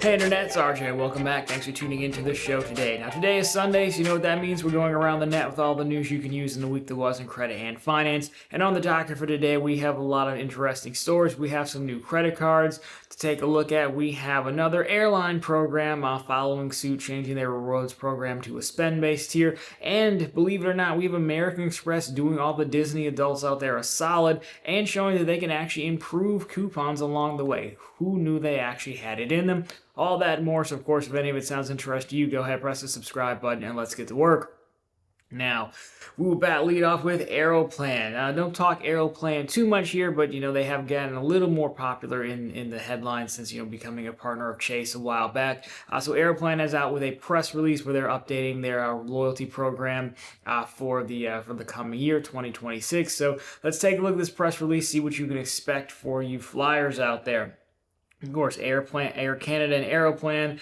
Hey Internet, it's RJ. Welcome back. Thanks for tuning into the show today. Now today is Sunday, so you know what that means. We're going around the net with all the news you can use in the week that was in credit and finance. And on the docket for today, we have a lot of interesting stories. We have some new credit cards to take a look at. We have another airline program following suit, changing their rewards program to a spend-based tier. And believe it or not, we have American Express doing all the Disney adults out there a solid and showing that they can actually improve coupons along the way. Who knew they actually had it in them? All that and more. So, of course, if any of it sounds interesting to you, go ahead, press the subscribe button, and let's get to work. Now, we will lead off with AeroPlan. Don't talk AeroPlan too much here, but they have gotten a little more popular in the headlines since becoming a partner of Chase a while back. So AeroPlan is out with a press release where they're updating their loyalty program for the coming year, 2026. So let's take a look at this press release, see what you can expect for you flyers out there. Of course, Air Canada and AeroPlan,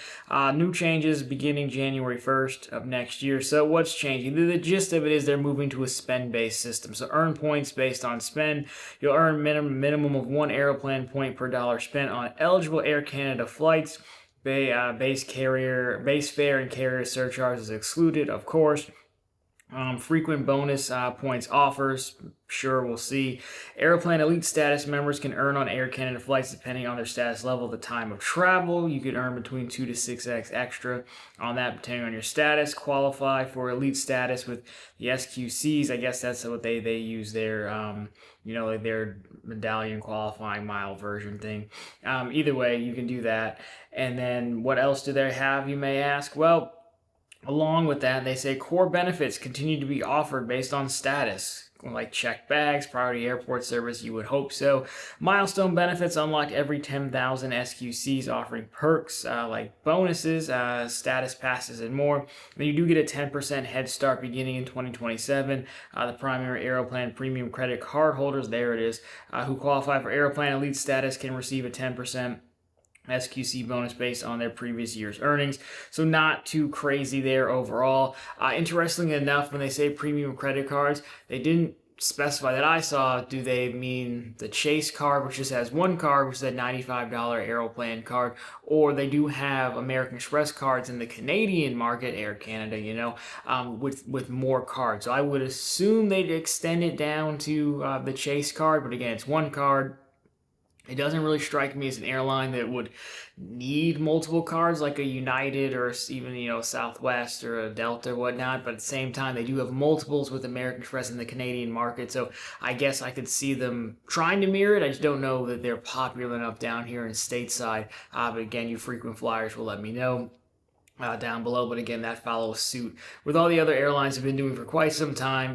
new changes beginning January 1st of next year. So what's changing? The gist of it is they're moving to a spend-based system. So earn points based on spend. You'll earn minimum of one AeroPlan point per dollar spent on eligible Air Canada flights. Base fare and carrier surcharges excluded, of course. Frequent bonus points offers, sure, we'll see. AeroPlan Elite status members can earn on Air Canada flights depending on their status level at the time of travel. You could earn between 2 to 6x extra on that depending on your status. Qualify for Elite status with the SQCs. I guess that's what they use their like their medallion qualifying mile version thing. Either way, you can do that. And then what else do they have, you may ask? Well, along with that, they say core benefits continue to be offered based on status, like checked bags, priority airport service, you would hope so. Milestone benefits unlock every 10,000 SQCs, offering perks like bonuses, status passes, and more. Then you do get a 10% head start beginning in 2027. The primary AeroPlan premium credit card holders, there it is, who qualify for AeroPlan Elite status can receive a 10% SQC bonus based on their previous year's earnings. So not too crazy there overall. Interestingly enough, when they say premium credit cards, they didn't specify that I saw. Do they mean the Chase card, which just has one card, which is a $95 AeroPlan card, or they do have American Express cards in the Canadian market, Air Canada, with more cards. So I would assume they'd extend it down to the Chase card, but again, it's one card. It doesn't really strike me as an airline that would need multiple cards like a United or even, Southwest or a Delta or whatnot. But at the same time, they do have multiples with American Express in the Canadian market. So I guess I could see them trying to mirror it. I just don't know that they're popular enough down here in stateside. But again, you frequent flyers will let me know down below. But again, that follows suit with all the other airlines have been doing for quite some time,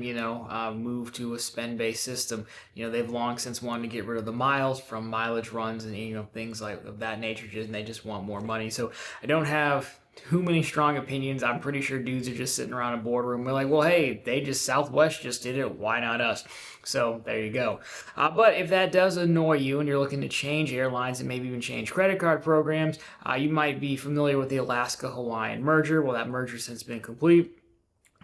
move to a spend-based system. They've long since wanted to get rid of the miles from mileage runs and, things like of that nature, and they just want more money. So I don't have too many strong opinions. I'm pretty sure dudes are just sitting around a boardroom. We're like, well, hey, Southwest just did it. Why not us? So there you go. But if that does annoy you and you're looking to change airlines and maybe even change credit card programs, you might be familiar with the Alaska-Hawaiian merger. Well, that merger has since been complete.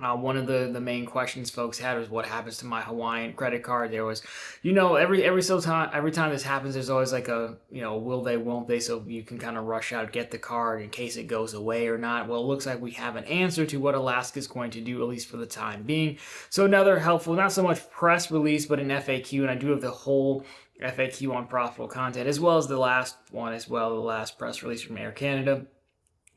One of the main questions folks had was what happens to my Hawaiian credit card. There was, every time this happens, there's always like a, will they, won't they? So you can kind of rush out, get the card in case it goes away or not. Well, it looks like we have an answer to what Alaska is going to do, at least for the time being. So another helpful, not so much press release, but an FAQ, and I do have the whole FAQ on profitable content, as well as the last one the last press release from Air Canada.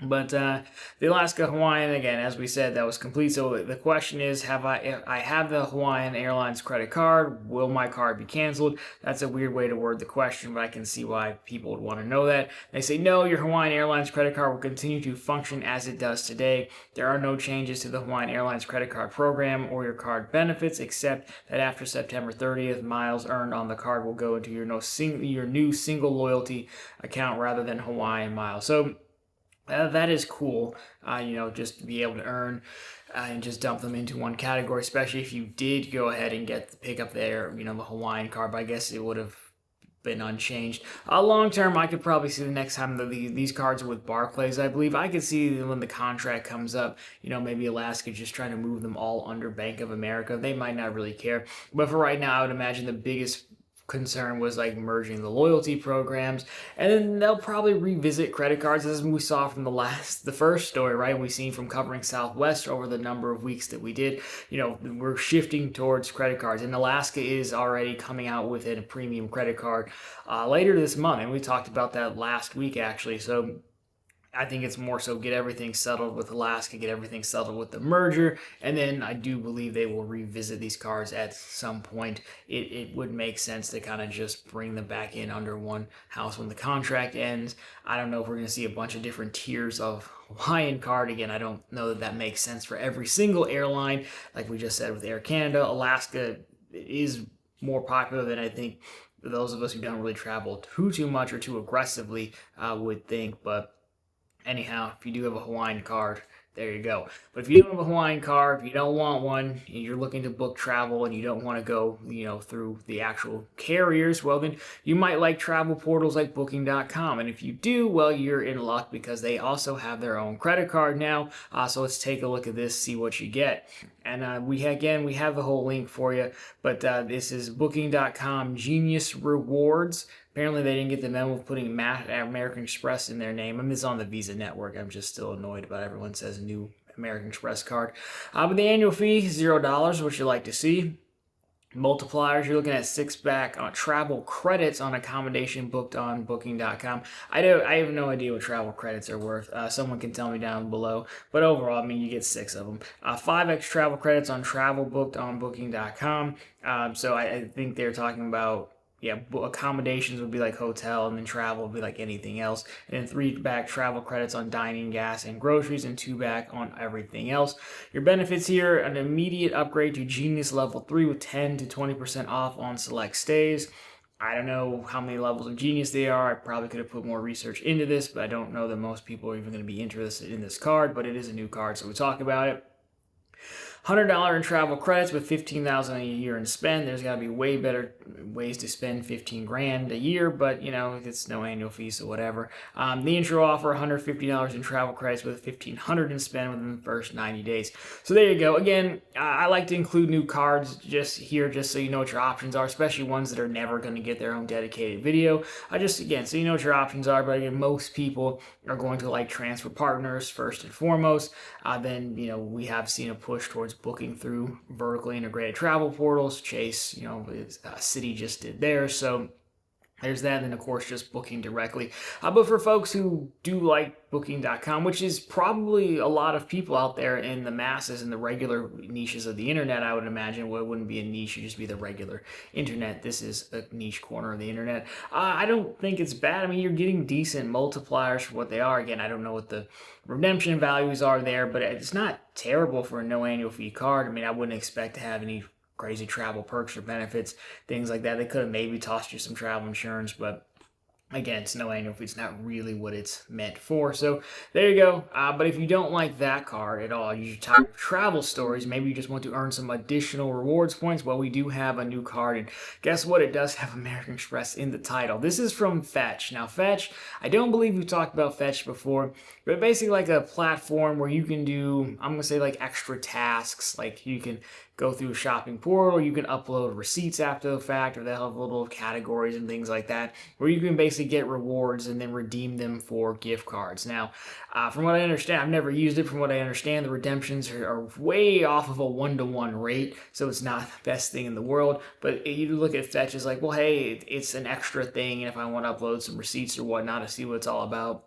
But the Alaska Hawaiian, again, as we said, that was complete. So the question is, I have the Hawaiian Airlines credit card. Will my card be canceled? That's a weird way to word the question, but I can see why people would want to know that. They say, no, your Hawaiian Airlines credit card will continue to function as it does today. There are no changes to the Hawaiian Airlines credit card program or your card benefits, except that after September 30th, miles earned on the card will go into your new single loyalty account rather than Hawaiian miles. So that is cool, just to be able to earn and just dump them into one category, especially if you did go ahead and pick up the Hawaiian card, but I guess it would have been unchanged. Long term, I could probably see the next time that these cards are with Barclays, I believe. I could see when the contract comes up, maybe Alaska just trying to move them all under Bank of America. They might not really care. But for right now, I would imagine the biggest concern was like merging the loyalty programs, and then they'll probably revisit credit cards, as we saw from the first story, right? We seen from covering Southwest over the number of weeks that we did. We're shifting towards credit cards, and Alaska is already coming out with a premium credit card later this month, and we talked about that last week actually. So I think it's more so get everything settled with Alaska, get everything settled with the merger, and then I do believe they will revisit these cards at some point. It would make sense to kind of just bring them back in under one house when the contract ends. I don't know if we're going to see a bunch of different tiers of Hawaiian card. Again, I don't know that that makes sense for every single airline. Like we just said with Air Canada, Alaska is more popular than I think those of us who don't really travel too much or too aggressively would think, but anyhow, if you do have a Hawaiian card, there you go. But if you don't have a Hawaiian card, if you don't want one, and you're looking to book travel and you don't want to go, through the actual carriers, well, then you might like travel portals like Booking.com. And if you do, well, you're in luck because they also have their own credit card now. So let's take a look at this, see what you get. And we have the whole link for you, but this is Booking.com Genius Rewards. Apparently, they didn't get the memo of putting American Express in their name. I mean, it's on the Visa network. I'm just still annoyed about everyone says new American Express card. But the annual fee is $0, which you like to see. Multipliers, you're looking at 6-back travel credits on accommodation booked on Booking.com. I have no idea what travel credits are worth. Someone can tell me down below. But overall, I mean, you get 6 of them. 5x travel credits on travel booked on Booking.com. So I think they're talking about, accommodations would be like hotel, and then travel would be like anything else. And then 3-back travel credits on dining, gas, and groceries, and 2-back on everything else. Your benefits here: an immediate upgrade to Genius Level 3 with 10 to 20% off on select stays. I don't know how many levels of Genius they are. I probably could have put more research into this, but I don't know that most people are even going to be interested in this card, but it is a new card, so we talk about it. $100 in travel credits with $15,000 a year in spend. There's got to be way better ways to spend $15,000 a year, but it's no annual fee, so whatever. The intro offer: $150 in travel credits with $1,500 in spend within the first 90 days. So there you go. Again, I like to include new cards just so you know what your options are, especially ones that are never going to get their own dedicated video. So you know what your options are. But again, most people are going to like transfer partners first and foremost. Then we have seen a push towards booking through vertically integrated travel portals. Chase, City just did theirs, so there's that, and then of course just booking directly. But for folks who do like Booking.com, which is probably a lot of people out there in the masses, in the regular niches of the internet, I would imagine. Well, it wouldn't be a niche, it'd just be the regular internet. This is a niche corner of the internet. I don't think it's bad. I mean, you're getting decent multipliers for what they are. Again, I don't know what the redemption values are there, but it's not terrible for a no annual fee card. I mean, I wouldn't expect to have any crazy travel perks or benefits, things like that. They could have maybe tossed you some travel insurance, but again, it's no annual fee. It's not really what it's meant for. So there you go. But if you don't like that card at all, you're tired of travel stories, maybe you just want to earn some additional rewards points, well, we do have a new card. And guess what? It does have American Express in the title. This is from Fetch. Now, Fetch, I don't believe we've talked about Fetch before, but basically like a platform where you can do, I'm going to say like extra tasks. Like you can go through a shopping portal, you can upload receipts after the fact, or they'll have little categories and things like that, where you can basically get rewards and then redeem them for gift cards. Now, from what I understand, I've never used it. From what I understand, the redemptions are way off of a 1-to-1 rate, so it's not the best thing in the world. But you look at Fetch as like, well, hey, it's an extra thing, and if I want to upload some receipts or whatnot to see what it's all about,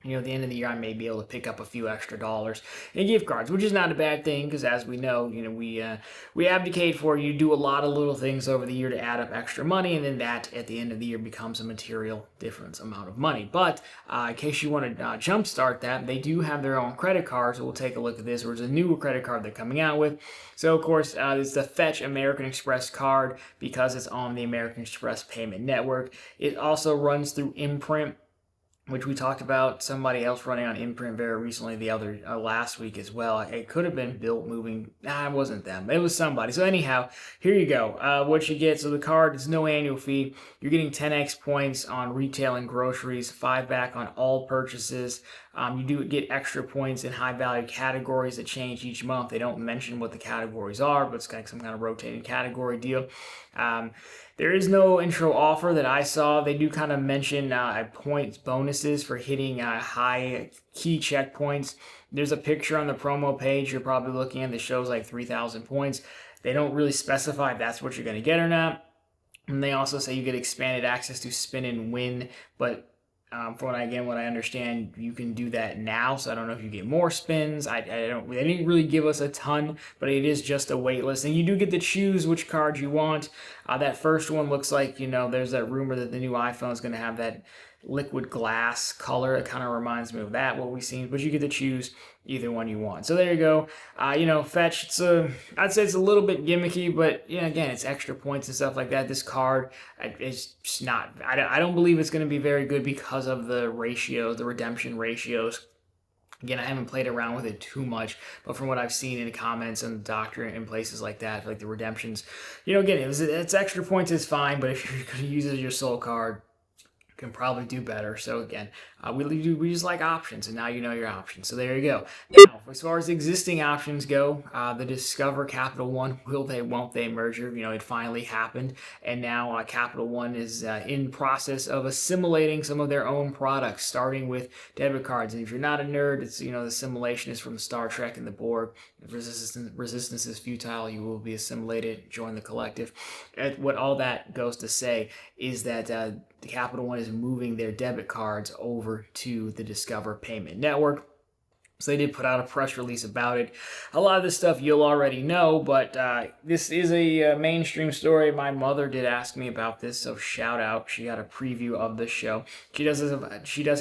at the end of the year, I may be able to pick up a few extra dollars in gift cards, which is not a bad thing because, as we know, we advocate for you do a lot of little things over the year to add up extra money, and then that at the end of the year becomes a material difference amount of money. But in case you want to jumpstart that, they do have their own credit card, so we'll take a look at this. There's a new credit card they're coming out with. So, of course, it's the Fetch American Express card because it's on the American Express payment network. It also runs through Imprint, which we talked about somebody else running on Imprint very recently last week as well. It could have been Built Moving. It wasn't them. It was somebody. So anyhow, here you go. What you get, so the card is no annual fee. You're getting 10x points on retail and groceries, 5-back on all purchases. You do get extra points in high-value categories that change each month. They don't mention what the categories are, but it's like some kind of rotating category deal. There is no intro offer that I saw. They do kind of mention points bonuses for hitting high key checkpoints. There's a picture on the promo page you're probably looking at that shows like 3,000 points. They don't really specify if that's what you're going to get or not. And they also say you get expanded access to spin and win, but from what I understand, you can do that now. So I don't know if you get more spins. I don't. They didn't really give us a ton, but it is just a wait list, and you do get to choose which card you want. That first one looks like, there's that rumor that the new iPhone is going to have that liquid glass color. It kind of reminds me of that, what we've seen, but you get to choose either one you want. So there you go. Fetch, I'd say it's a little bit gimmicky, but again, it's extra points and stuff like that. This card is just not, I don't believe it's going to be very good because of the ratios, the redemption ratios. Again, I haven't played around with it too much, but from what I've seen in the comments and the doctor and places like that, like the redemptions, again, it's extra points is fine, but if you're going to use it as your sole card, can probably do better. So again, we just like options, and now you know your options. So there you go. Now, as far as existing options go, the Discover Capital One will they won't they merger, it finally happened, and now Capital One is in process of assimilating some of their own products, starting with debit cards. And if you're not a nerd, it's the assimilation is from Star Trek and the Borg. If resistance is futile, you will be assimilated. Join the collective. And what all that goes to say is that the Capital One is moving their debit cards over to the Discover payment network. So they did put out a press release about it. A lot of this stuff you'll already know, but this is a mainstream story. My mother did ask me about this, so shout out. She got a preview of the show. She does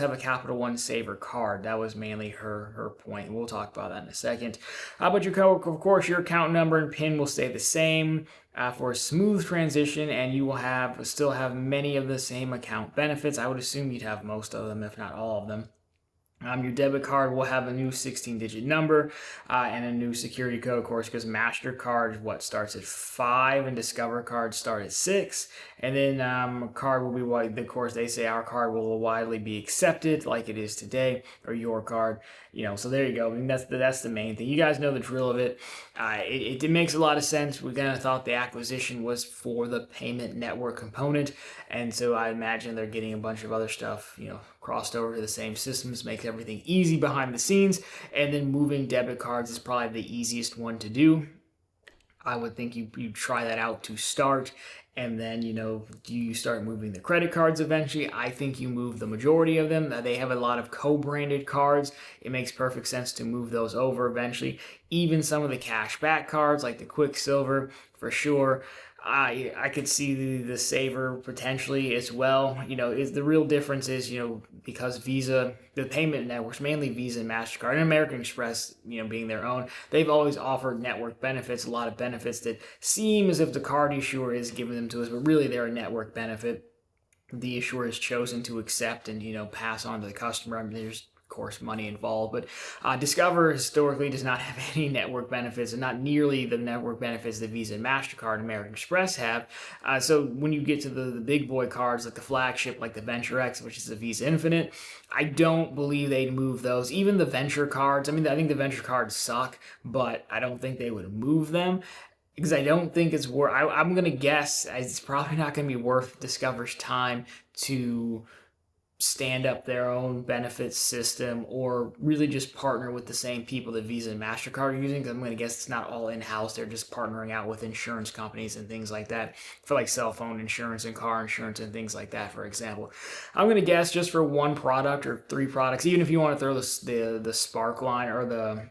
have a Capital One Saver card. That was mainly her point. We'll talk about that in a second. But of course, your account number and PIN will stay the same. For a smooth transition, and you will still have many of the same account benefits. I would assume you'd have most of them, if not all of them. Your debit card will have a new 16-digit number and a new security code, of course, because MasterCard starts at 5 and Discover cards start at 6. And then card will be wide. Of course, they say our card will widely be accepted like it is today, or your card. So there you go. I mean, that's the main thing. You guys know the drill of it. It makes a lot of sense. We kind of thought the acquisition was for the payment network component, and so I imagine they're getting a bunch of other stuff, crossed over to the same systems, makes everything easy behind the scenes, and then moving debit cards is probably the easiest one to do. I would think you try that out to start, and then, do you start moving the credit cards eventually? I think you move the majority of them. They have a lot of co-branded cards. It makes perfect sense to move those over eventually. Even some of the cash back cards, like the Quicksilver, for sure. I could see the Saver potentially as well. The real difference is, because Visa, the payment networks, mainly Visa and MasterCard, and American Express, being their own, they've always offered network benefits, a lot of benefits that seem as if the card issuer is giving them to us, but really they're a network benefit the issuer has chosen to accept and, pass on to the customer. I mean, there's course money involved, but Discover historically does not have any network benefits, and not nearly the network benefits that Visa and MasterCard and American Express have. So when you get to the big boy cards, like the flagship, like the Venture X, which is the Visa Infinite, I don't believe they'd move those. Even the Venture cards, I think the Venture cards suck, but I don't think they would move them, because I don't think it's worth, I'm going to guess it's probably not going to be worth Discover's time to stand up their own benefits system, or really just partner with the same people that Visa and MasterCard are using, because I'm going to guess it's not all in-house. They're just partnering out with insurance companies and things like that for like cell phone insurance and car insurance and things like that, for example. I'm going to guess just for one product or 3 products, even if you want to throw the Spark line or the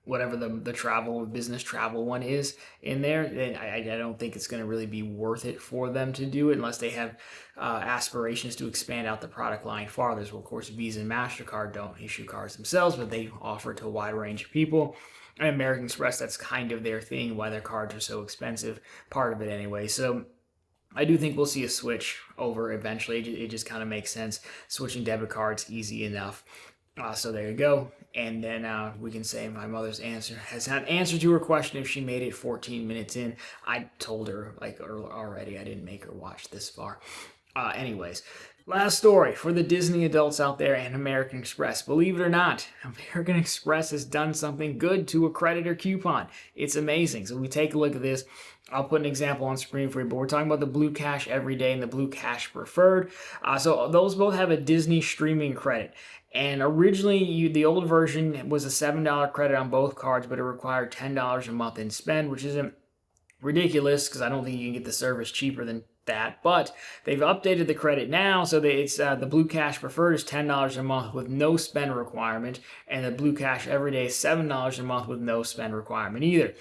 whatever the business travel one is in there, then I don't think it's going to really be worth it for them to do it unless they have aspirations to expand out the product line farther. So of course, Visa and MasterCard don't issue cards themselves, but they offer it to a wide range of people. And American Express, that's kind of their thing, why their cards are so expensive, part of it anyway. So I do think we'll see a switch over eventually. It just kind of makes sense. Switching debit cards, easy enough. So there you go. And then we can say my mother's has not answered to her question if she made it 14 minutes in. I told her already. I didn't make her watch this far. Anyways, last story for the Disney adults out there and American Express. Believe it or not, American Express has done something good to a credit or coupon. It's amazing. So we take a look at this. I'll put an example on screen for you, but we're talking about the Blue Cash Everyday and the Blue Cash Preferred. So those both have a Disney streaming credit. And originally, the old version was a $7 credit on both cards, but it required $10 a month in spend, which isn't ridiculous because I don't think you can get the service cheaper than that. But they've updated the credit now, so that it's the Blue Cash Preferred is $10 a month with no spend requirement, and the Blue Cash Everyday is $7 a month with no spend requirement either.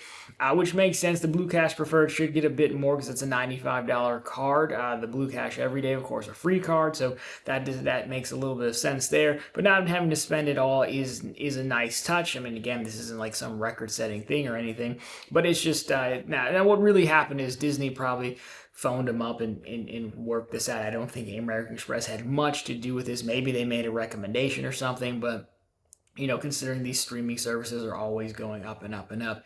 Which makes sense. The Blue Cash Preferred should get a bit more because it's a $95 card. The Blue Cash Everyday, of course, a free card, so that makes a little bit of sense there. But not having to spend it all is a nice touch. I mean, again, this isn't like some record-setting thing or anything, but it's just now what really happened is Disney probably phoned them up and worked this out. I don't think American Express had much to do with this. Maybe they made a recommendation or something, but considering these streaming services are always going up and up and up,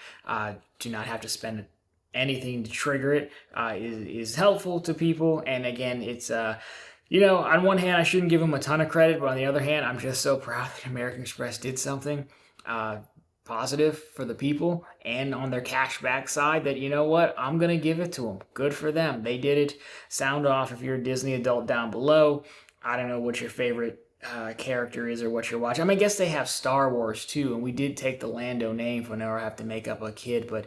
do not have to spend anything to trigger it is helpful to people. And again, it's on one hand, I shouldn't give them a ton of credit, but on the other hand, I'm just so proud that American Express did something positive for the people and on their cashback side that, I'm going to give it to them. Good for them. They did it. Sound off if you're a Disney adult down below. I don't know what your favorite character is or what you're watching. I mean, I guess they have Star Wars too, and we did take the Lando name for now. I have to make up a kid, but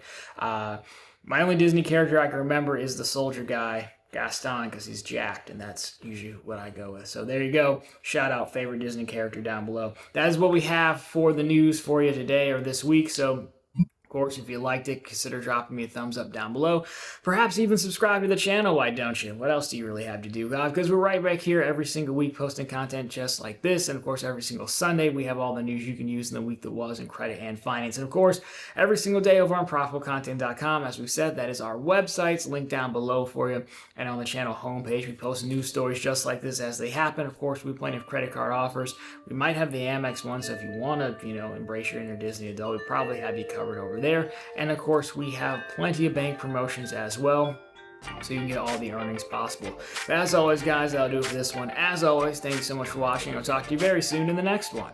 my only Disney character I can remember is the soldier guy, Gaston, because he's jacked, and that's usually what I go with. So there you go. Shout out favorite Disney character down below. That is what we have for the news for you today or this week. So of course, if you liked it, consider dropping me a thumbs up down below. Perhaps even subscribe to the channel, why don't you? What else do you really have to do, guys? Because we're right back here every single week posting content just like this. And of course, every single Sunday, we have all the news you can use in the week that was in credit and finance. And of course, every single day over on ProfitableContent.com. As we said, that is our website. It's linked down below for you. And on the channel homepage, we post news stories just like this as they happen. Of course, we have plenty of credit card offers. We might have the Amex one, so if you want to, embrace your inner Disney adult, we probably have you covered over there. And of course, we have plenty of bank promotions as well, so you can get all the earnings possible. But as always, guys, that'll do it for this one. As always, thank you so much for watching. I'll talk to you very soon in the next one.